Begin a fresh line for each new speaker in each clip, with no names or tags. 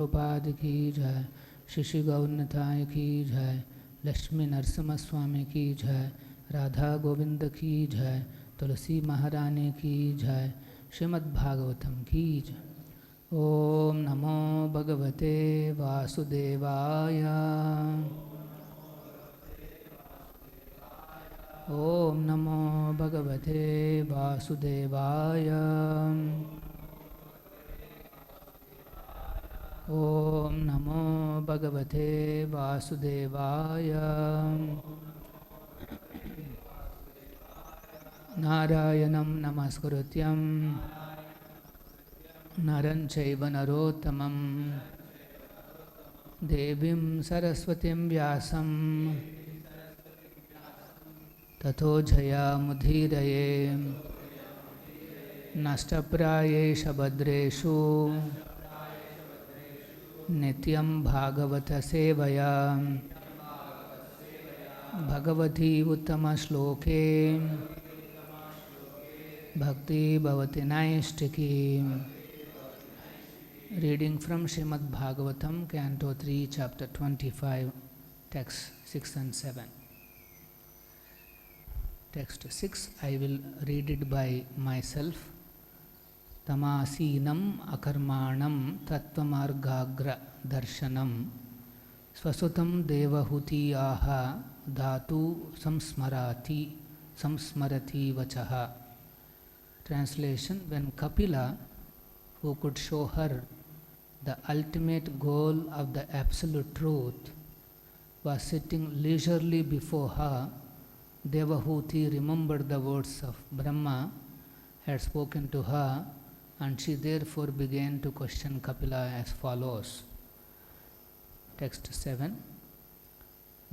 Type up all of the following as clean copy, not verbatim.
प्रभुपाद की जय, श्री गौरनाथाय की जय, लक्ष्मी नरसिम्हा स्वामी की जय, राधा गोविंद की जय, तुलसी महारानी की जय, श्रीमद् भागवतम की जय। ओम नमो भगवते वासुदेवाय। ओम नमो भगवते वासुदेवाय। ओम नमो भगवते वासुदेवाय। नारायणं नमस्कृत्यं नरं चैव नरोत्तमं देवीं सरस्वतीं व्यासं ततो जयामुदीरये। नष्टप्रायेषु भद्रेषु नित्यं भागवत सेवया भगवती उत्तमश्लोके भक्ति भवति नैष्टिकी। Reading from Srimad Bhagavatam, Canto 3, Chapter 25, Text 6 and 7. Text 6, I will read it by myself. Tamasinam akarmanam tattvamargagra darshanam swasutam devahūti aha dhatu samsmarati vachaha. Translation: when Kapila, who could show her the ultimate goal of the absolute truth, was sitting leisurely before her, Devahūti remembered the words of Brahmā had spoken to her, and she therefore began to question Kapila as follows. Text 7.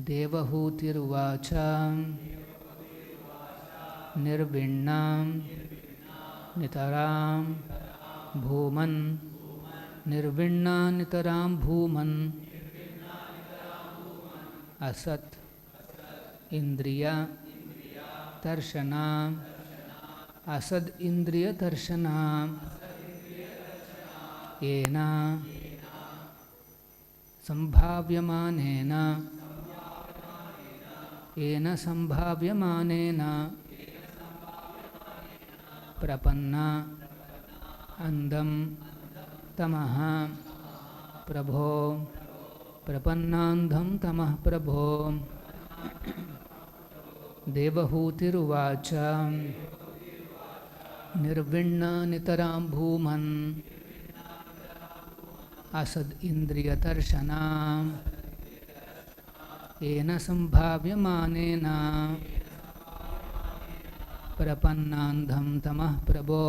Devahūtirvacha nirvinnam nitaram bhuman nirvinna nitaram bhuman asat indriya tarshana asad indriya tarshana ena sambhavyamanena prapanna andam tamaha prabho prapannandham tamah prabho. Devahūtiruvacha nirvinna nitaram bhuman asad indriya tarshana ena sambhavyamanena prapannandham tamah prabho.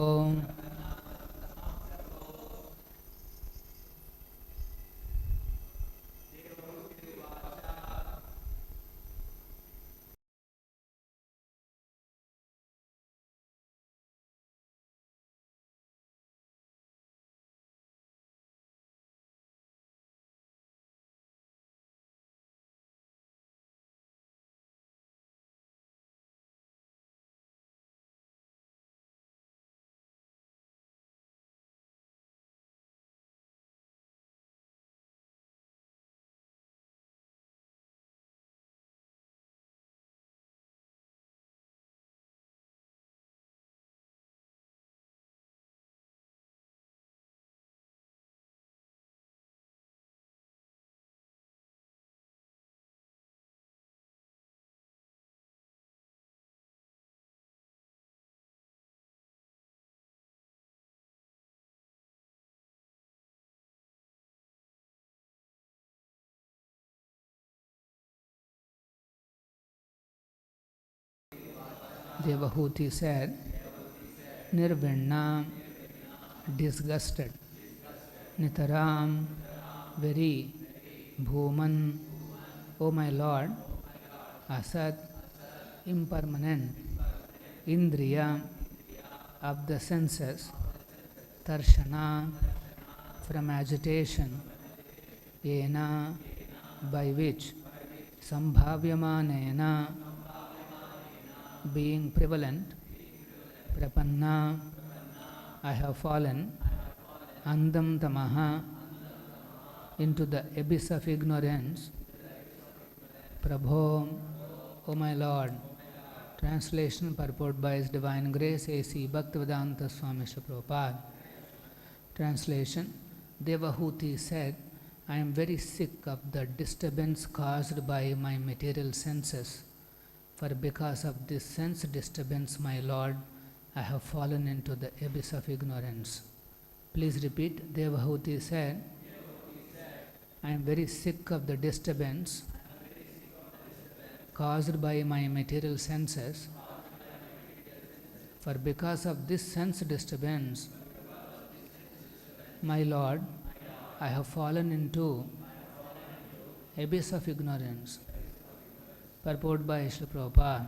Devahūti said, Nirvinna, disgusted, Nitaram, very, Bhuman, O my Lord, Asat, impermanent, Indriya, of the senses, Tarshana, from agitation, Ena, by which, Sambhavyamanena, being prevalent, Prapanna, I have fallen, Andam Tamaha, into the abyss of ignorance. Prabho, O my Lord. Translation, purport by His Divine Grace, A.C. Bhaktivedanta Swamy Prabhupada. Translation, Devahūti said, I am very sick of the disturbance caused by my material senses. For because of this sense disturbance, my Lord, I have fallen into the abyss of ignorance. Please repeat. Devahūti said, I am very sick of the disturbance caused by my material senses. For because of this sense disturbance, my Lord, I have fallen into abyss of ignorance. Purport by Srila Prabhupada.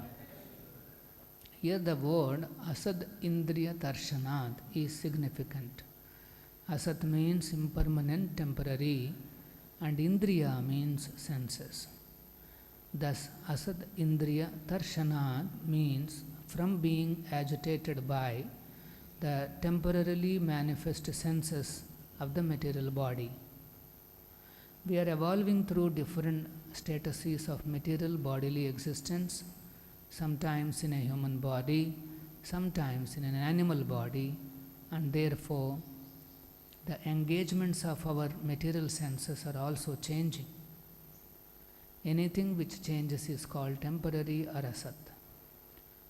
Here the word Asad Indriya Darshanat is significant. Asat means impermanent, temporary, and Indriya means senses. Thus, Asad Indriya Darshanat means from being agitated by the temporarily manifest senses of the material body. We are evolving through different statuses of material bodily existence, sometimes in a human body, sometimes in an animal body, and therefore the engagements of our material senses are also changing. Anything which changes is called temporary or asat.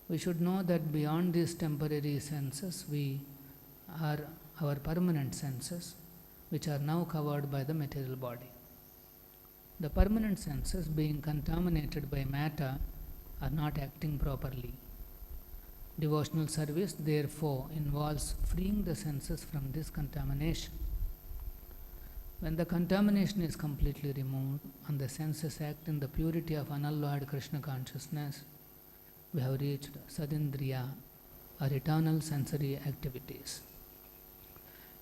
We should know that beyond these temporary senses, we are our permanent senses, which are now covered by the material body. The permanent senses, being contaminated by matter, are not acting properly. Devotional service, therefore, involves freeing the senses from this contamination. When the contamination is completely removed and the senses act in the purity of unalloyed Krishna consciousness, we have reached Sadindriya, or eternal sensory activities.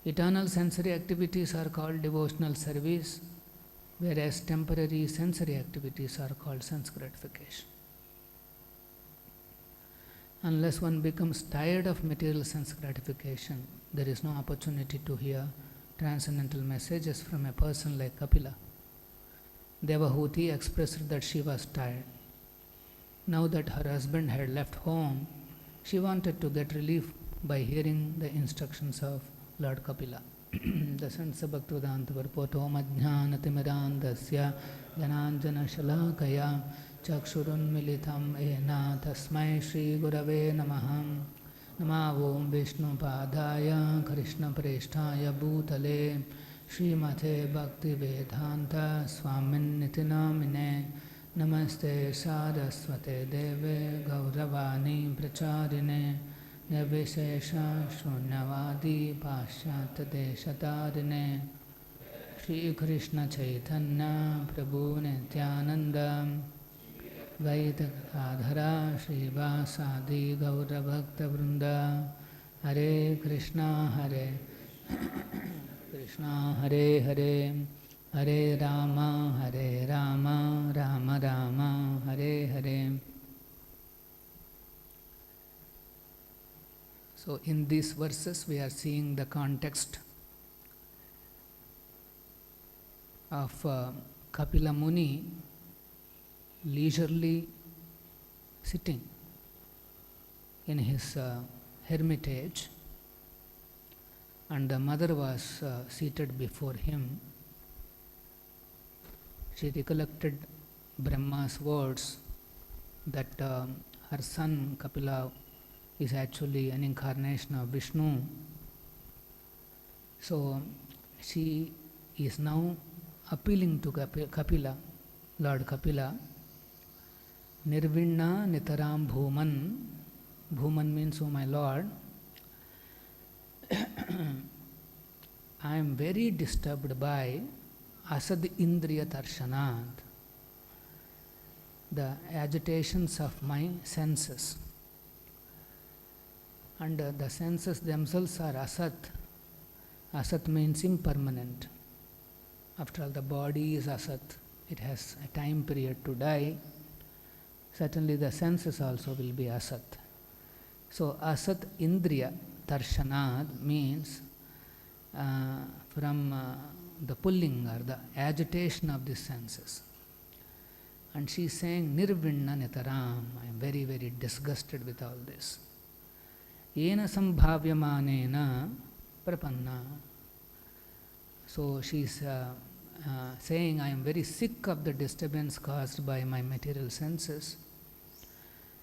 Eternal sensory activities are called devotional service, whereas temporary sensory activities are called sense gratification. Unless one becomes tired of material sense gratification, there is no opportunity to hear transcendental messages from a person like Kapila. Devahūti expressed that she was tired. Now that her husband had left home, she wanted to get relief by hearing the instructions of Lord Kapila. The sense of Bhaktivedanta Purport, Om Ajnanatimirandasya Jananjana Shalakaya Chakshurun Militam Ena Tasmai Shri Gurave Namaham Nama Om Vishnu Padaya Krishna Presthaya Bhutale Srimate Bhakti Vedanta Swamin Nitinamine Namaste Saraswate Deve Gauravani Pracharine Nirvishesha Shunyavadi Pashyat Deshatarine Shri Krishna Chaitanya Prabhu Nityananda Vaita Adhara Shiva Sadi Gaura Bhakta Vrinda Hare Krishna Krishna Hare Hare Hare Rama Rama Rama Hare Hare. So in these verses we are seeing the context of Kapila Muni leisurely sitting in his hermitage, and the mother was seated before him. She recollected Brahma's words that her son Kapila is actually an incarnation of Vishnu. So she is now appealing to Kapila, Lord Kapila. Nirvinna Nitaram Bhuman. Bhuman means, O my Lord, I am very disturbed by Asad Indriya Darshanat, the agitations of my senses. And the senses themselves are asat. Asat means impermanent. After all, the body is asat. It has a time period to die. Certainly the senses also will be asat. So asat indriya darshanat means from the pulling or the agitation of the senses. And she is saying, Nirvinna Nitaram, I am very, very disgusted with all this. Yena sambhavyamanena prapanna. So she is saying, I am very sick of the disturbance caused by my material senses.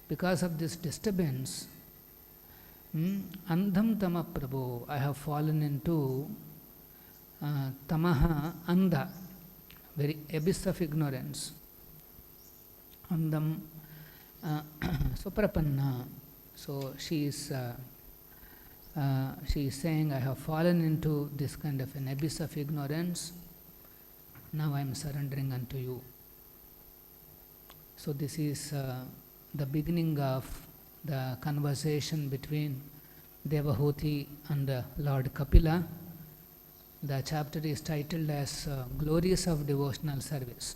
Because of this disturbance, andham tama prabhu, I have fallen into tamaha andha, very abyss of ignorance. Andam, so prapanna. So she is saying, I have fallen into this kind of an abyss of ignorance. Now I am surrendering unto you. So this is the beginning of the conversation between Devahūti and Lord Kapila. The chapter is titled as Glories of Devotional Service.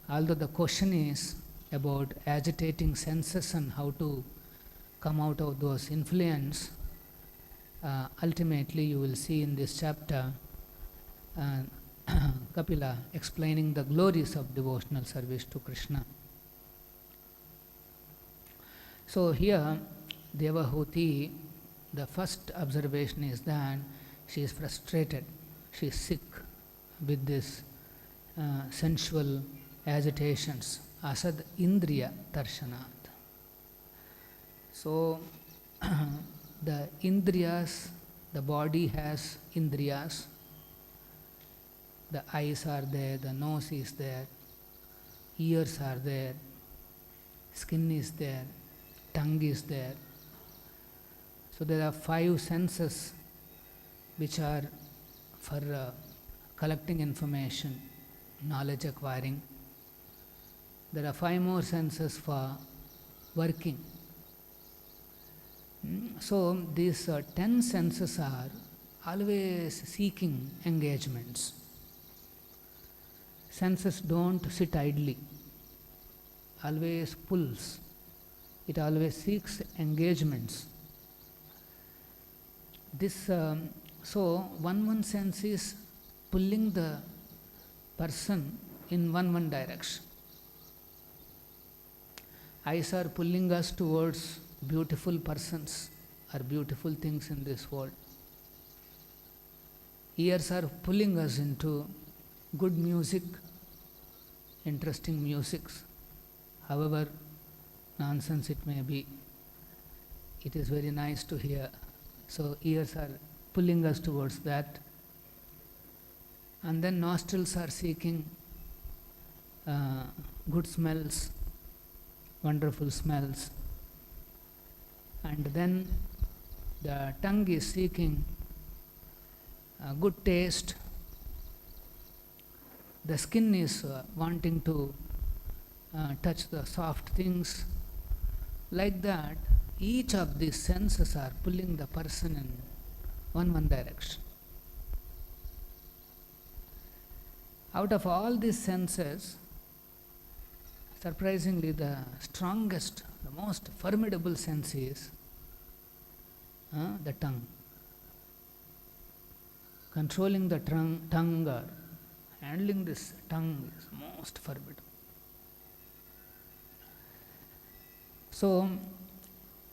Although the question is about agitating senses and how to come out of those influence, ultimately you will see in this chapter Kapila explaining the glories of devotional service to Krishna. So here Devahūti, the first observation is that she is frustrated, she is sick with this sensual agitations, asad indriya darshanat. So the indriyas, the body has indriyas, the eyes are there, the nose is there, ears are there, skin is there, tongue is there. So there are 5 senses which are for collecting information, knowledge acquiring. There are 5 more senses for working. So these 10 senses are always seeking engagements. Senses don't sit idly, always pulls. It always seeks engagements. This so one sense is pulling the person in one direction. Eyes are pulling us towards beautiful persons or beautiful things in this world. Ears are pulling us into good music, interesting musics, however nonsense it may be. It is very nice to hear. So ears are pulling us towards that. And then nostrils are seeking good smells, wonderful smells. And then the tongue is seeking good taste. The skin is wanting to touch the soft things. Like that, each of these senses are pulling the person in one direction. Out of all these senses, surprisingly, the strongest, the most formidable sense is the tongue. Controlling the tongue or handling this tongue is most formidable. So,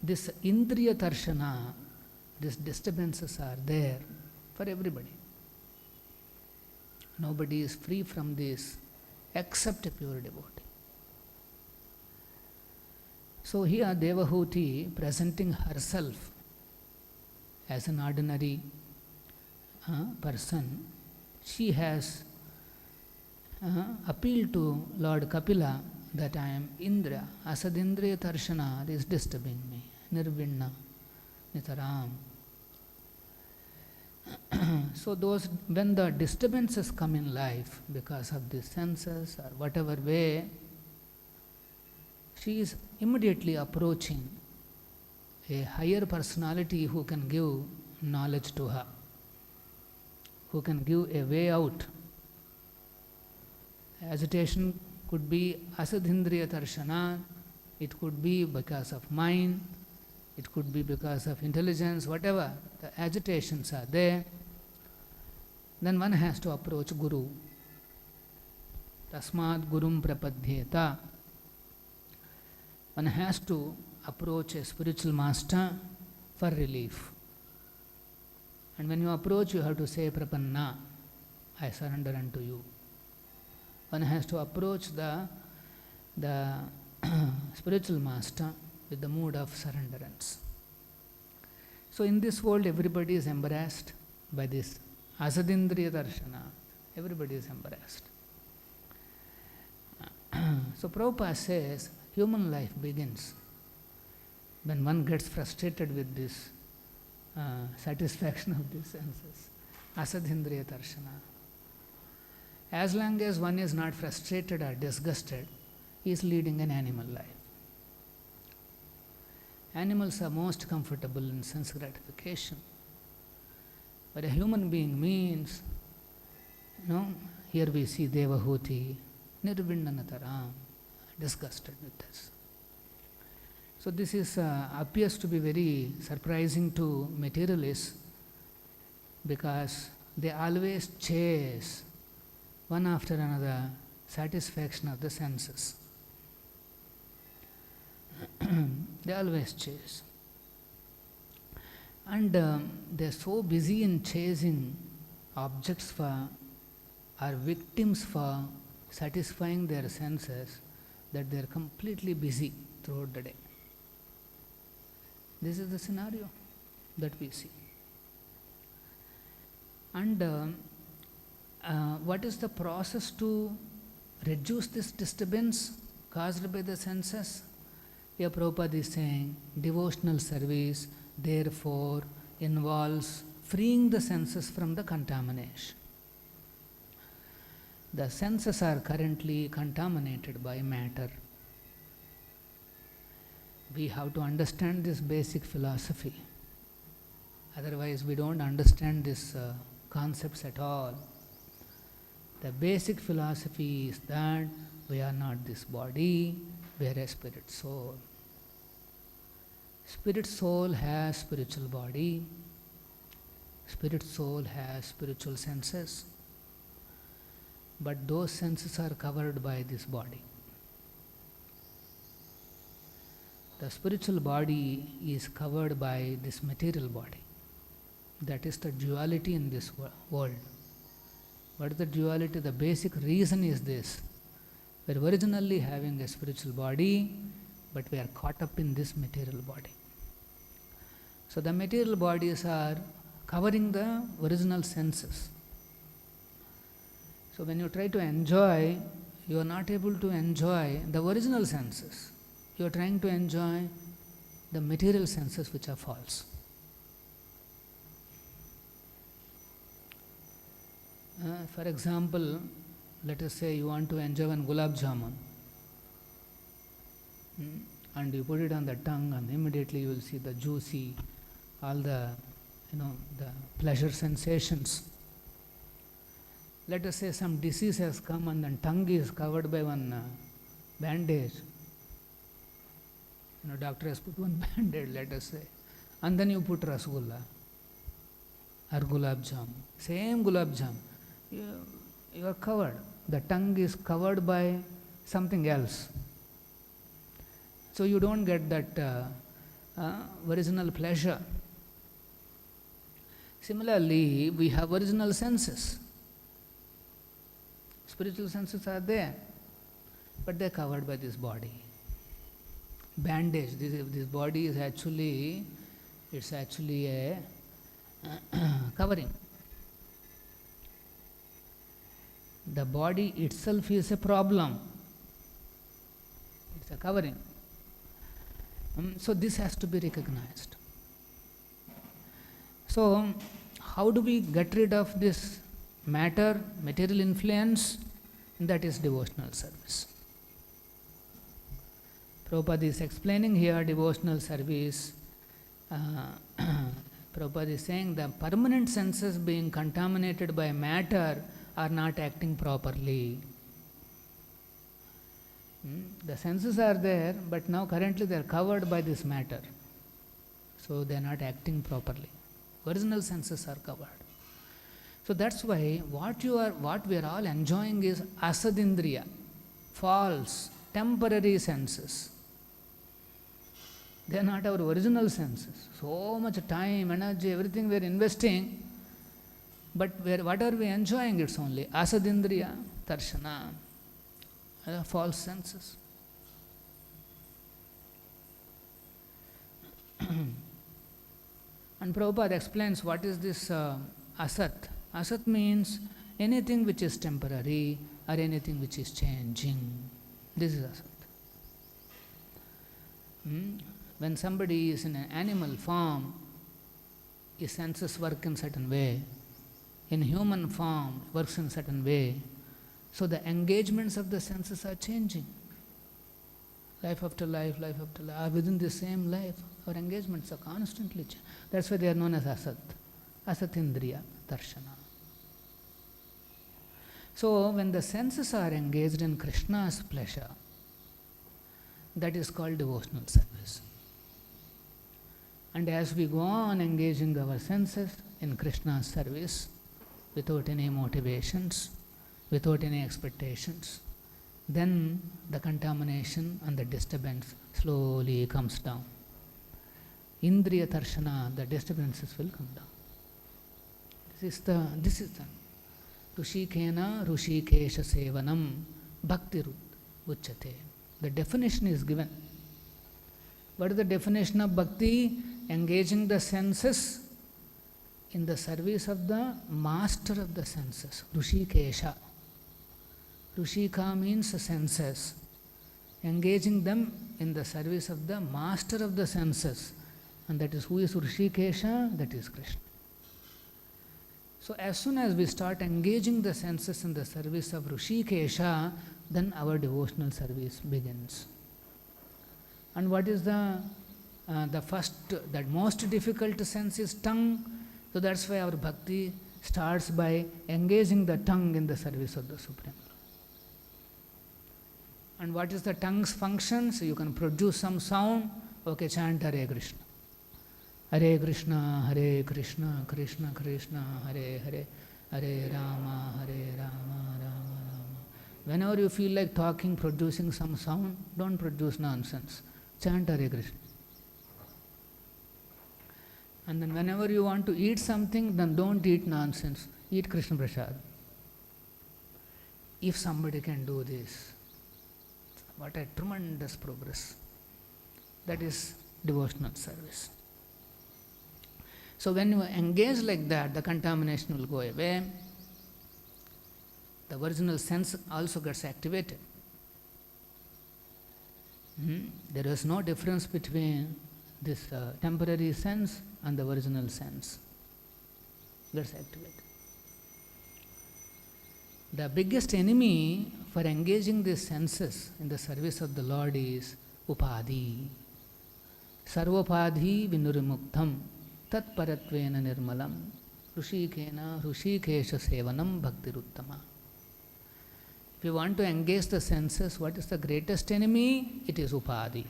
this indriya darshana, these disturbances are there for everybody. Nobody is free from this except a pure devotee. So here Devahūti presenting herself as an ordinary person, she has appealed to Lord Kapila that I am Indra, Asadindriya Darshana is disturbing me, Nirvinna, Nitaram. So those, when the disturbances come in life because of the senses or whatever way, she is immediately approaching a higher personality who can give knowledge to her, who can give a way out. Agitation could be asadhindriya darshana, it could be because of mind, it could be because of intelligence, whatever. The agitations are there. then one has to approach Guru. Tasmad Gurum Prapadyeta. One has to approach a spiritual master for relief. And when you approach, you have to say Prapanna, I surrender unto you. One has to approach the spiritual master with the mood of surrenderance. So in this world, everybody is embarrassed by this Asadindriya Darshana. Everybody is embarrassed. So Prabhupada says, human life begins when one gets frustrated with this satisfaction of the senses. Asadindriya Darshana. As long as one is not frustrated or disgusted, he is leading an animal life. Animals are most comfortable in sense gratification. But a human being means, here we see Devahūti, Nirvindanataram, disgusted with this. So this is appears to be very surprising to materialists because they always chase one after another satisfaction of the senses. They always chase. And they are so busy in chasing objects for, or victims for satisfying their senses that they are completely busy throughout the day. This is the scenario that we see. And what is the process to reduce this disturbance caused by the senses? Here Prabhupada is saying, devotional service therefore involves freeing the senses from the contamination. The senses are currently contaminated by matter. We have to understand this basic philosophy. Otherwise, we don't understand these concepts at all. The basic philosophy is that we are not this body, we are a spirit soul. Spirit soul has spiritual body. Spirit soul has spiritual senses. But those senses are covered by this body. The spiritual body is covered by this material body. That is the duality in this world. What is the duality? The basic reason is this. We are originally having a spiritual body, but we are caught up in this material body. So the material bodies are covering the original senses. So when you try to enjoy, you are not able to enjoy the original senses. You are trying to enjoy the material senses which are false. For example, let us say you want to enjoy one gulab jamun, and you put it on the tongue, and immediately you will see the juicy, all the the pleasure sensations. Let us say some disease has come and the tongue is covered by one bandage. Doctor has put one bandage, let us say, and then you put rasgulla or gulab jamun. Same gulab jamun. You are covered. The tongue is covered by something else. So you don't get that original pleasure. Similarly, we have original senses. Spiritual senses are there, but they are covered by this body. Bandage. This body is actually a covering. The body itself is a problem. It's a covering. So this has to be recognized. So how do we get rid of this material influence? That is devotional service. Prabhupada is explaining here devotional service. Prabhupada is saying the permanent senses being contaminated by matter are not acting properly. The senses are there, but now currently they are covered by this matter. So they are not acting properly. Original senses are covered. So that's why what we are all enjoying is asadindriya, false, temporary senses. They are not our original senses. So much time, energy, everything we are investing, but what are we enjoying? It's only asadindriya, darshana, false senses. And Prabhupada explains what is this asat. Asat means anything which is temporary or anything which is changing. This is asat. When somebody is in an animal form, his senses work in certain way. In human form, works in certain way. So the engagements of the senses are changing. Life after life, life after life, within the same life, our engagements are constantly changing. That's why they are known as asat. Asatindriya, darshana. So when the senses are engaged in Krishna's pleasure, that is called devotional service. And as we go on engaging our senses in Krishna's service, without any motivations, without any expectations, then the contamination and the disturbance slowly comes down. Indriya darshana, the disturbances will come down. This is the Rushikena Rushikesha Sevanam Bhakti Uchate. The definition is given. What is the definition of bhakti? Engaging the senses in the service of the master of the senses, Rushikesha. Rushika means senses. Engaging them in the service of the master of the senses. And that is who is Rushikesha? That is Krishna. So as soon as we start engaging the senses in the service of Rushikesha, then our devotional service begins. And what is the most difficult sense is tongue. So that's why our bhakti starts by engaging the tongue in the service of the Supreme. And what is the tongue's function? So you can produce some sound. Okay, chant Hare Krishna. Hare Krishna, Hare Krishna, Krishna Krishna, Hare Hare, Hare Rama, Hare Rama, Rama Rama. Whenever you feel like talking, producing some sound, don't produce nonsense. Chant Hare Krishna. And then whenever you want to eat something, then don't eat nonsense. Eat Krishna Prasad. If somebody can do this, what a tremendous progress. That is devotional service. So when you engage like that, the contamination will go away. The original sense also gets activated. There is no difference between this temporary sense and the original sense. Gets activated. The biggest enemy for engaging these senses in the service of the Lord is upadhi. Sarvopadhi vinurmuktam tat paratvena nirmalam rushikena rushikesha sevanam bhaktiruttama. If you want to engage the senses, what is the greatest enemy? It is upadhi.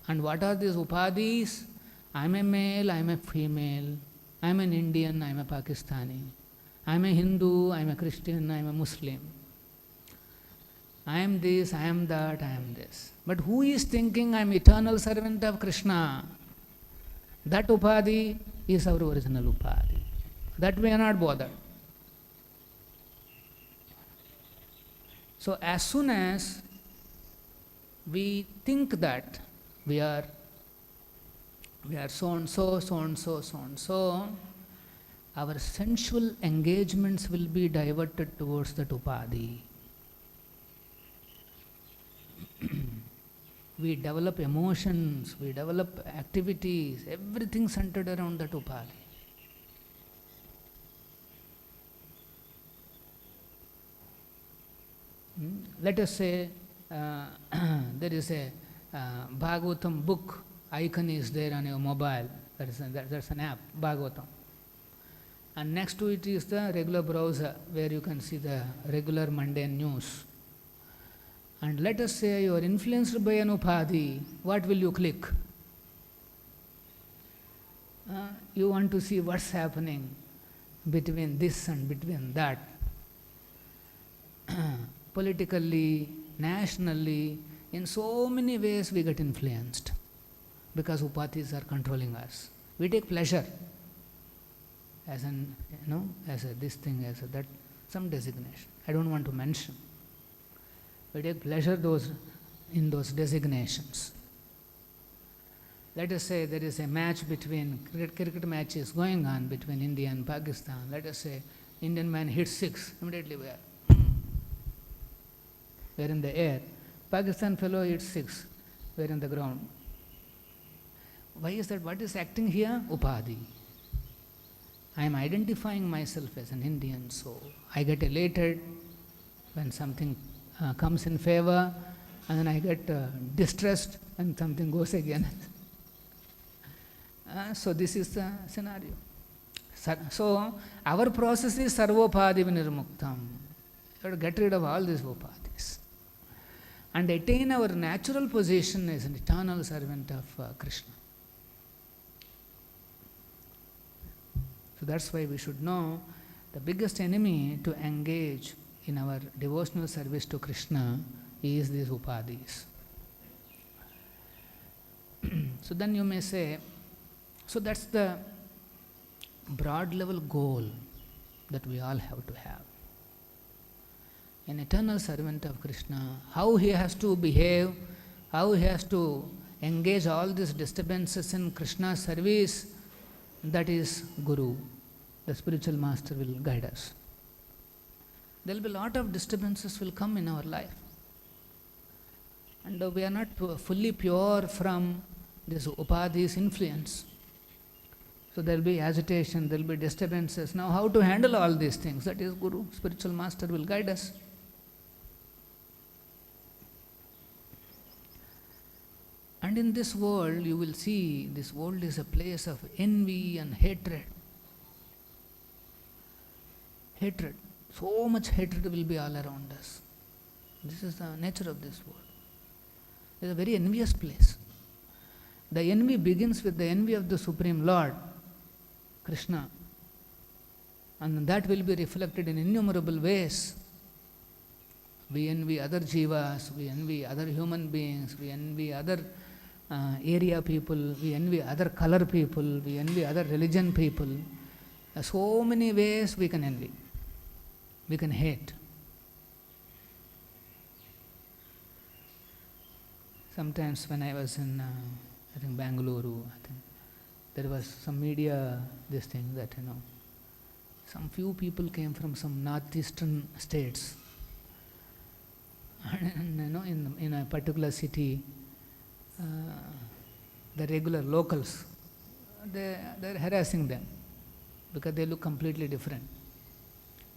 And what are these upadhis? I am a male, I am a female, I am an Indian, I am a Pakistani, I am a Hindu, I am a Christian, I am a Muslim. I am this, I am that, I am this. But who is thinking I am eternal servant of Krishna? That upadhi is our original upadhi. That we are not bothered. So as soon as we think that we are so and so, so and so, so and so, our sensual engagements will be diverted towards that upadhi. We develop emotions, we develop activities, everything centered around that upadhi. Let us say there is a Bhagavatam book icon is there on your mobile. That's an app, Bhagavatam. And next to it is the regular browser where you can see the regular mundane news. And let us say you are influenced by an upadhi, what will you click? You want to see what's happening between this and between that. Politically, nationally, in so many ways we get influenced because upadhis are controlling us. We take pleasure as an, as a this thing, as a that, some designation. I don't want to mention. We take pleasure in those designations. Let us say there is a match between, cricket match is going on between India and Pakistan. Let us say Indian man hits 6, immediately we are in the air. Pakistan fellow hits 6, we are in the ground. Why is that? What is acting here? Upadhi. I am identifying myself as an Indian, so I get elated when something comes in favor, and then I get distressed when something goes against. So this is the scenario. So our process is sarvopadhi vinirmuktam. You have to get rid of all these upadhis and attain our natural position as an eternal servant of Krishna. So that's why we should know the biggest enemy to engage in our devotional service to Krishna is these upadhis. So then you may say, so that's the broad level goal that we all have to have. An eternal servant of Krishna, how he has to behave, how he has to engage all these disturbances in Krishna's service, that is Guru. The spiritual master will guide us. There will be a lot of disturbances will come in our life. And we are not fully pure from this upadhi's influence. So there will be agitation, there will be disturbances. Now how to handle all these things? That is Guru, spiritual master will guide us. And in this world, you will see, this world is a place of envy and hatred. Hatred. So much hatred will be all around us. This is the nature of this world. It is a very envious place. The envy begins with the envy of the Supreme Lord, Krishna. And that will be reflected in innumerable ways. We envy other jivas, we envy other human beings, we envy other area people, we envy other color people, we envy other religion people. There are so many ways we can envy. We can hate. Sometimes when I was in, I think Bangalore, there was some media, this thing that, some few people came from some northeastern states. And in a particular city, the regular locals, they're harassing them because they look completely different.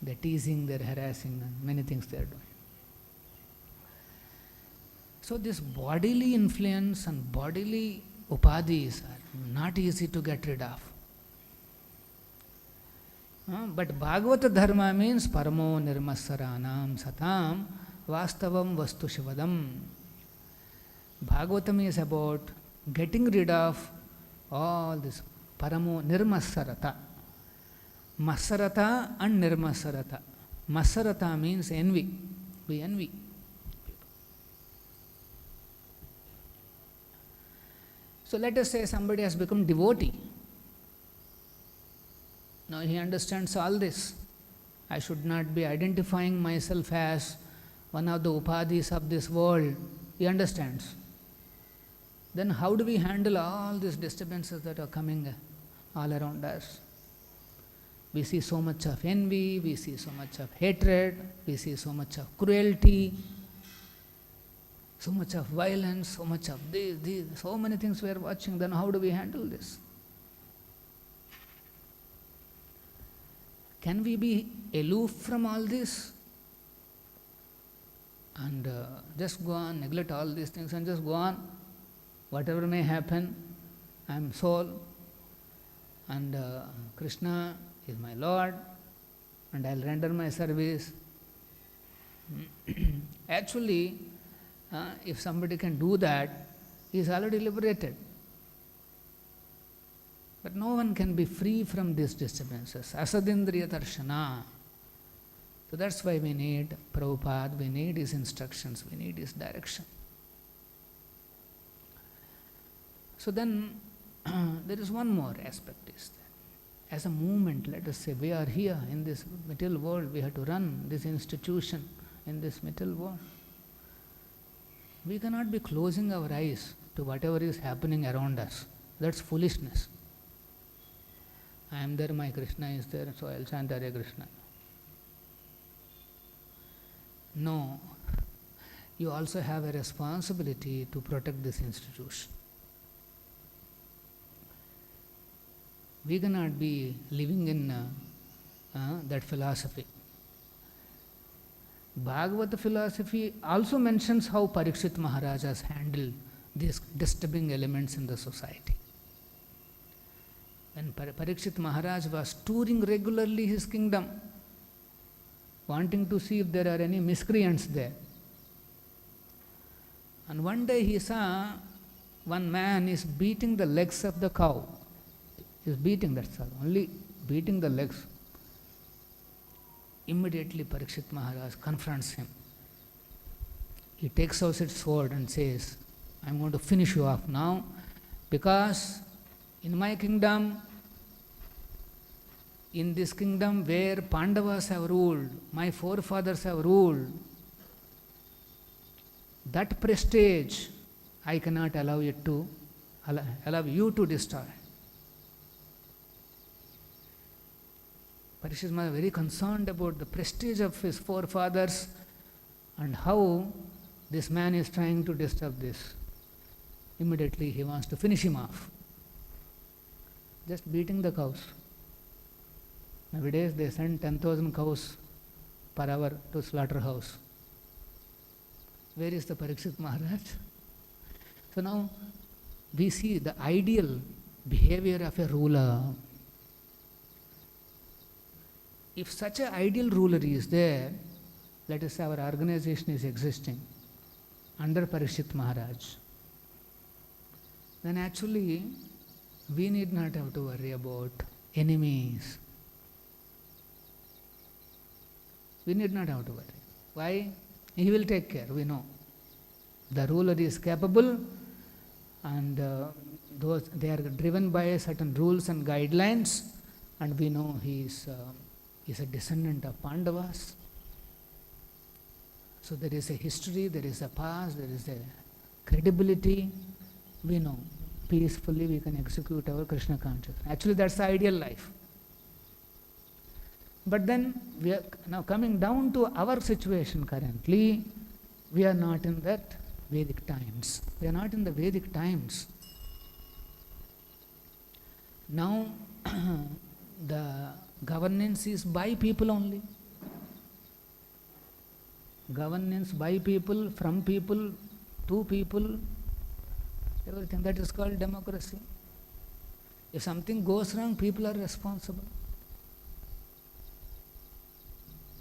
They're teasing, they're harassing, and many things they're doing. So this bodily influence and bodily upadhis are not easy to get rid of. But Bhagavata Dharma means paramo nirmasaranam satam vastavam vastu shivadam. Bhagavatam is about getting rid of all this paramo nirmasarata. Masarata and nirmasarata. Masarata means envy. We envy people. So let us say somebody has become devotee. Now he understands all this. I should not be identifying myself as one of the upadhis of this world. He understands. Then how do we handle all these disturbances that are coming all around us? We see so much of envy, we see so much of hatred, we see so much of cruelty, so much of violence, so much of this, so many things we are watching. Then how do we handle this? Can we be aloof from all this and just go on, neglect all these things and just go on? Whatever may happen, I am soul and Krishna is my Lord and I will render my service. Actually, if somebody can do that, he is already liberated. But no one can be free from these disturbances. Asadindriya darshana. So that's why we need Prabhupada, we need his instructions, we need his direction. So then, there is one more aspect is that as a movement, let us say, we are here in this material world, we have to run this institution in this material world. We cannot be closing our eyes to whatever is happening around us. That's foolishness. I am there, my Krishna is there, so I will chant Hare Krishna. No, you also have a responsibility to protect this institution. We cannot be living in that philosophy. Bhagavad philosophy also mentions how Parikshit Maharaj has handled these disturbing elements in the society. When Parikshit Maharaj was touring regularly his kingdom, wanting to see if there are any miscreants there. And one day he saw one man is beating the legs of the cow. He is beating, that's all, only beating the legs. Immediately Parikshit Maharaj confronts him. He takes out his sword and says, I am going to finish you off now, because in my kingdom, in this kingdom where Pandavas have ruled, my forefathers have ruled, that prestige I cannot allow you to destroy. Parikshit Maharaj is very concerned about the prestige of his forefathers and how this man is trying to disturb this. Immediately he wants to finish him off. Just beating the cows. Nowadays they send 10,000 cows per hour to slaughterhouse. Where is the Parikshit Maharaj? So now we see the ideal behavior of a ruler. If such an ideal ruler is there, let us say our organization is existing under Parikshit Maharaj, then actually we need not have to worry about enemies. We need not have to worry. Why? He will take care, we know. The ruler is capable, and they are driven by certain rules and guidelines, and we know he is a descendant of Pandavas. So there is a history, there is a past, there is a credibility. We know peacefully we can execute our Krishna consciousness. Actually, that's the ideal life. But then we are now coming down to our situation currently. We are not in that Vedic times. We are not in the Vedic times. Now the governance is by people only. Governance by people, from people, to people, everything. That is called democracy. If something goes wrong, people are responsible.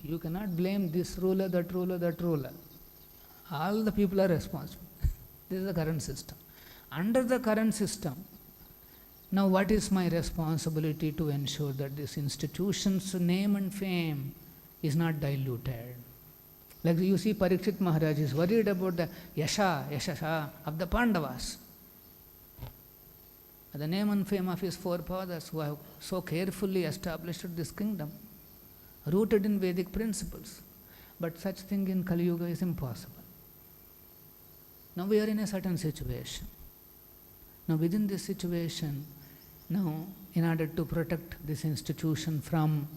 You cannot blame this ruler, that ruler, that ruler. All the people are responsible. This is the current system. Under the current system, now what is my responsibility to ensure that this institution's name and fame is not diluted? Like you see, Parikshit Maharaj is worried about the yasha of the Pandavas. The name and fame of his forefathers who have so carefully established this kingdom, rooted in Vedic principles. But such thing in Kali Yuga is impossible. Now we are in a certain situation. Now within this situation, now in order to protect this institution from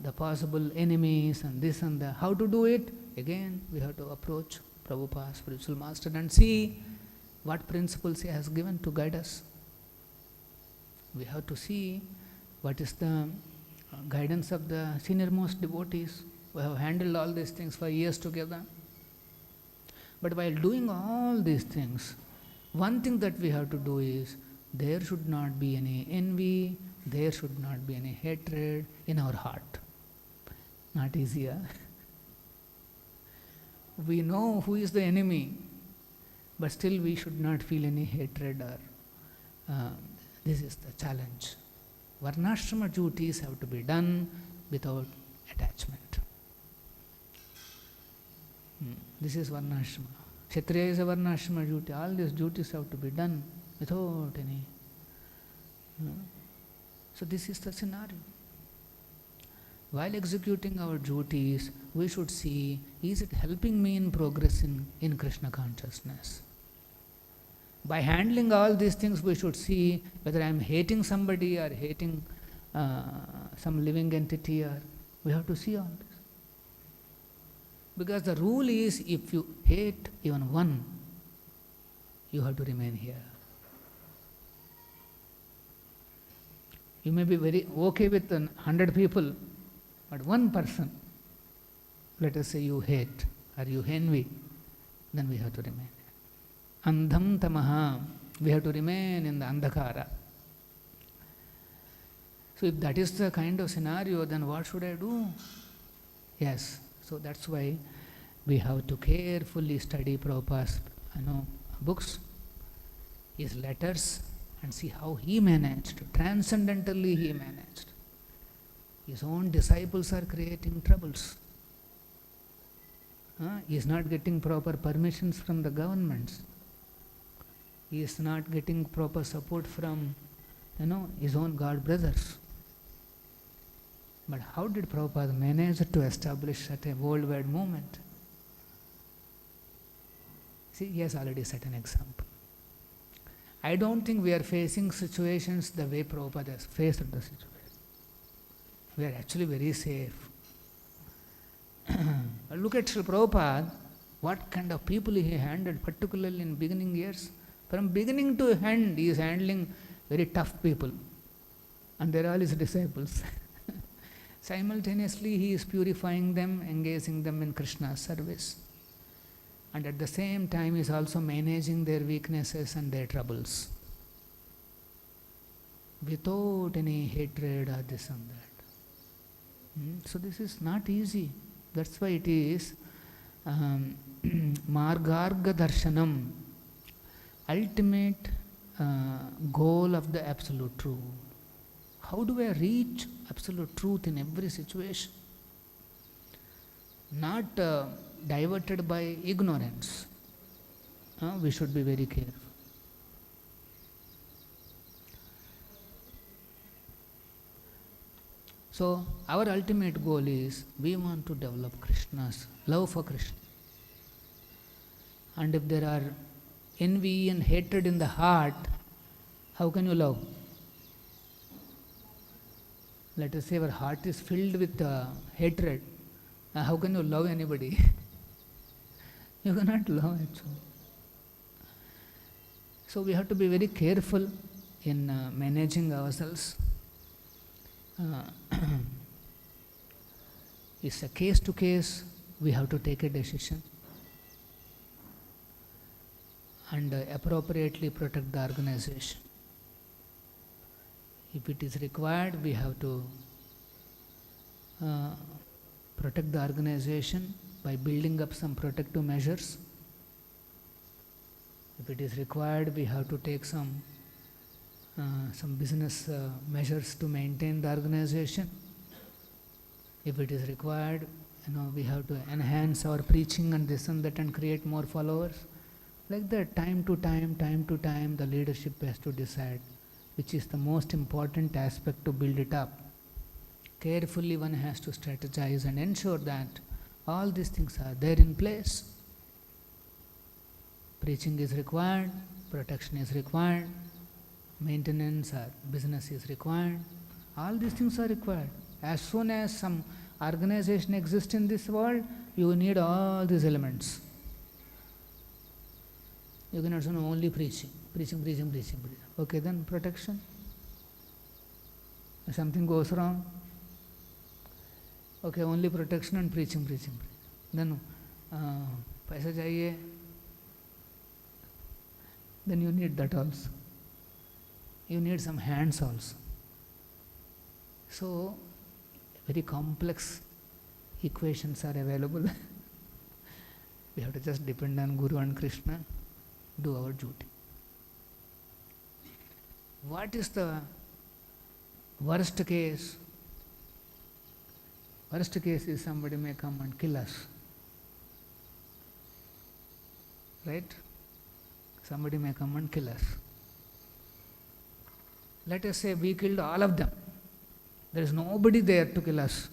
the possible enemies and this and that, how to do it? Again, we have to approach Prabhupada, spiritual master, and see what principles he has given to guide us. We have to see what is the guidance of the senior-most devotees who have handled all these things for years together. But while doing all these things, one thing that we have to do is, there should not be any envy, there should not be any hatred in our heart. Not easier. We know who is the enemy, but still we should not feel any hatred or This is the challenge. Varnashrama duties have to be done without attachment. This is Varnashrama. Kshatriya is a Varnashrama duty. All these duties have to be done without any. So this is the scenario. While executing our duties, we should see, is it helping me in progress in Krishna consciousness? By handling all these things, we should see whether I am hating somebody or hating some living entity, or we have to see all this. Because the rule is, if you hate even one, you have to remain here. You may be very okay with 100 people, but one person, let us say you hate or you envy, then we have to remain. Andham tamaha, we have to remain in the andhakara. So if that is the kind of scenario, then what should I do? Yes, so that's why we have to carefully study Prabhupada's books, his letters, and see how he managed, transcendentally he managed. His own disciples are creating troubles. He is not getting proper permissions from the governments. He is not getting proper support from, his own God brothers. But how did Prabhupada manage to establish such a worldwide movement? See, he has already set an example. I don't think we are facing situations the way Prabhupada has faced the situation. We are actually very safe. Look at Srila Prabhupada, what kind of people he handled, particularly in beginning years. From beginning to end, he is handling very tough people. And they are all his disciples. Simultaneously, he is purifying them, engaging them in Krishna's service. And at the same time, he is also managing their weaknesses and their troubles. Without any hatred or this and that. So this is not easy. That's why it is Margarga Darshanam, ultimate goal of the absolute truth. How do I reach absolute truth in every situation? Not diverted by ignorance. We should be very careful. So, our ultimate goal is, we want to develop Krishna's love for Krishna. And if there are envy and hatred in the heart, how can you love? Let us say our heart is filled with hatred. How can you love anybody? You cannot love actually. So we have to be very careful in managing ourselves. It's a case to case, we have to take a decision and appropriately protect the organization. If it is required, we have to protect the organization by building up some protective measures. If it is required, we have to take some business measures to maintain the organization. If it is required, we have to enhance our preaching and this and that and create more followers. Like that, time to time, the leadership has to decide which is the most important aspect to build it up. Carefully one has to strategize and ensure that all these things are there in place. Preaching is required, protection is required, maintenance or business is required. All these things are required. As soon as some organization exists in this world, you need all these elements. You cannot say only preaching. Okay, then protection. If something goes wrong, okay, only protection and preaching. Then paisa chahiye, then you need that also. You need some hands also. So, very complex equations are available. We have to just depend on Guru and Krishna, do our duty. What is the worst case? Worst case is somebody may come and kill us. Right? Somebody may come and kill us. Let us say we killed all of them. There is nobody there to kill us.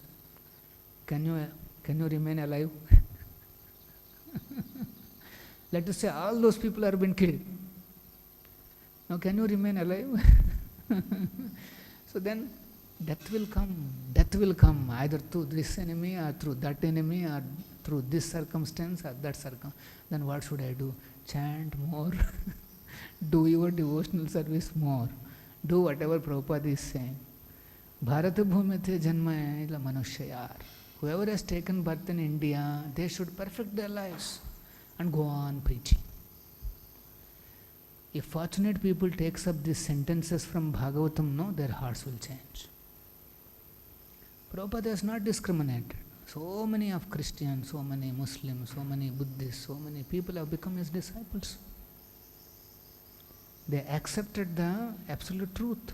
Can you remain alive? Let us say all those people have been killed. Now can you remain alive? So then death will come either through this enemy or through that enemy or through this circumstance or that circumstance. Then what should I do? Chant more, do your devotional service more, do whatever Prabhupada is saying. Bharata bhumite janma ila manushya. Whoever has taken birth in India, they should perfect their lives and go on preaching. If fortunate people takes up these sentences from Bhagavatam, no, their hearts will change. Prabhupada has not discriminated. So many of Christians, so many Muslims, so many Buddhists, so many people have become his disciples. They accepted the absolute truth.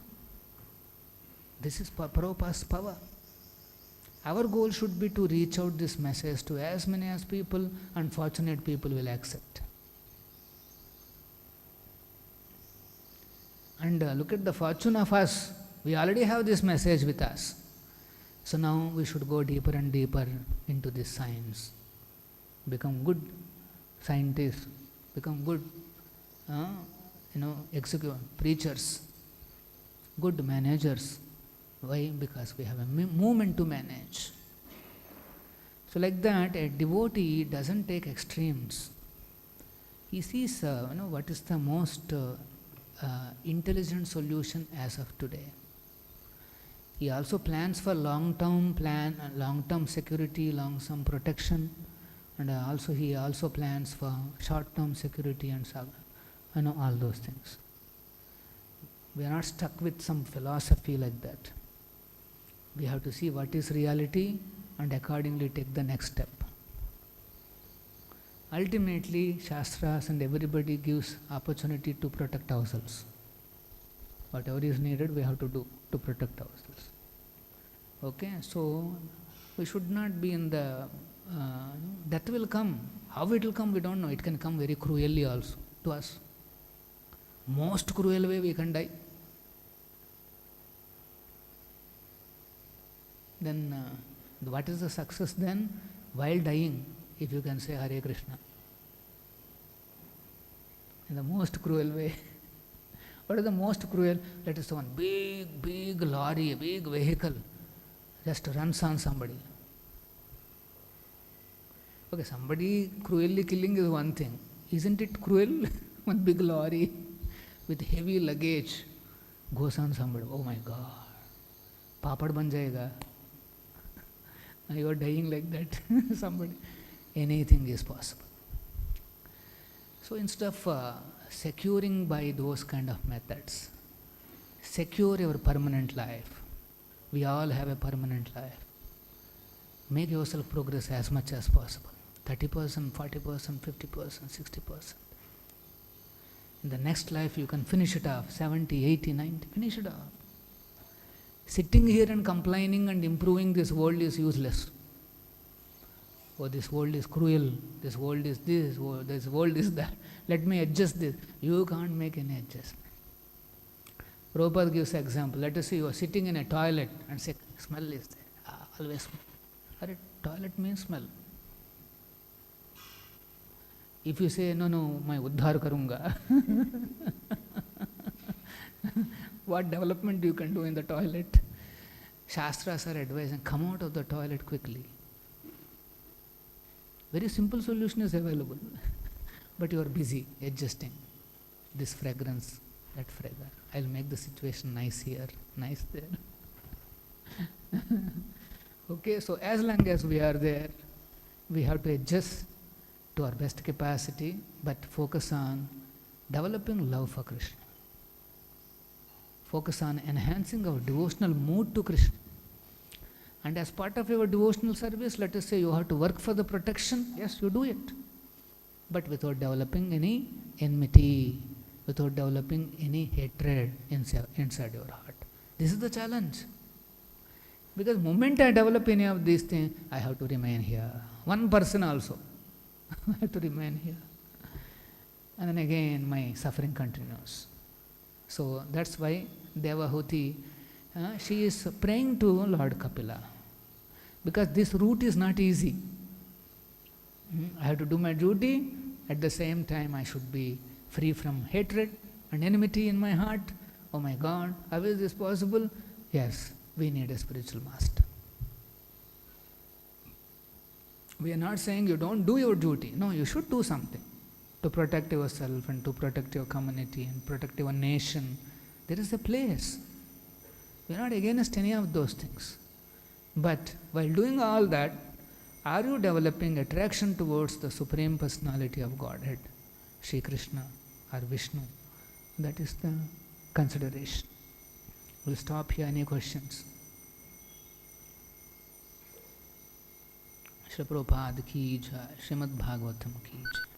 This is Prabhupada's power. Our goal should be to reach out this message to as many as people, and fortunate people will accept. And look at the fortune of us. We already have this message with us. So now we should go deeper and deeper into this science. Become good scientists, become good preachers, good managers. Why? Because we have a movement to manage. So like that, a devotee doesn't take extremes. He sees what is the most intelligent solution as of today. He also plans for long-term security, long-term protection, and he also plans for short-term security and all those things. We are not stuck with some philosophy like that. We have to see what is reality and accordingly take the next step. Ultimately, Shastras and everybody gives opportunity to protect ourselves. Whatever is needed, we have to do to protect ourselves. Okay, so we should not be in the death will come. How it will come, we don't know. It can come very cruelly also to us. Most cruel way we can die. Then what is the success then? While dying, if you can say Hare Krishna. In the most cruel way. What is the most cruel? Let us say one big lorry, a big vehicle just runs on somebody. Okay, somebody cruelly killing is one thing. Isn't it cruel? One big lorry with heavy luggage goes on somebody. Oh my God. Papad ban jayega. You are dying like that. Somebody. Anything is possible. So instead of securing by those kind of methods, secure your permanent life. We all have a permanent life. Make yourself progress as much as possible. 30%, 40%, 50%, 60%. In the next life you can finish it off. 70, 80, 90, finish it off. Sitting here and complaining and improving this world is useless. Oh, this world is cruel, this world is this world is that. Let me adjust this. You can't make any adjustment. Prabhupada gives an example. Let us say you are sitting in a toilet and say, smell is there. Always smell. Toilet means smell. If you say, no, मैं उद्धार करूँगा, what development you can do in the toilet? Shastras are advising, come out of the toilet quickly. Very simple solution is available. But you are busy adjusting this fragrance, that fragrance. I'll make the situation nice here, nice there. Okay, so as long as we are there, we have to adjust to our best capacity, but focus on developing love for Krishna. Focus on enhancing our devotional mood to Krishna. And as part of your devotional service, let us say you have to work for the protection. Yes, you do it. But without developing any enmity, without developing any hatred inside your heart. This is the challenge. Because the moment I develop any of these things, I have to remain here. One person also, I have to remain here. And then again, my suffering continues. So that's why Devahūti, she is praying to Lord Kapila. Because this route is not easy. I have to do my duty, at the same time I should be free from hatred and enmity in my heart. Oh my God, how is this possible? Yes, we need a spiritual master. We are not saying you don't do your duty. No, you should do something to protect yourself and to protect your community and protect your nation. There is a place. We are not against any of those things. But while doing all that, are you developing attraction towards the Supreme Personality of Godhead, Shri Krishna or Vishnu? That is the consideration. We'll stop here. Any questions? Shri Prabhupada ki jai, Srimad Bhagavatam ki jai.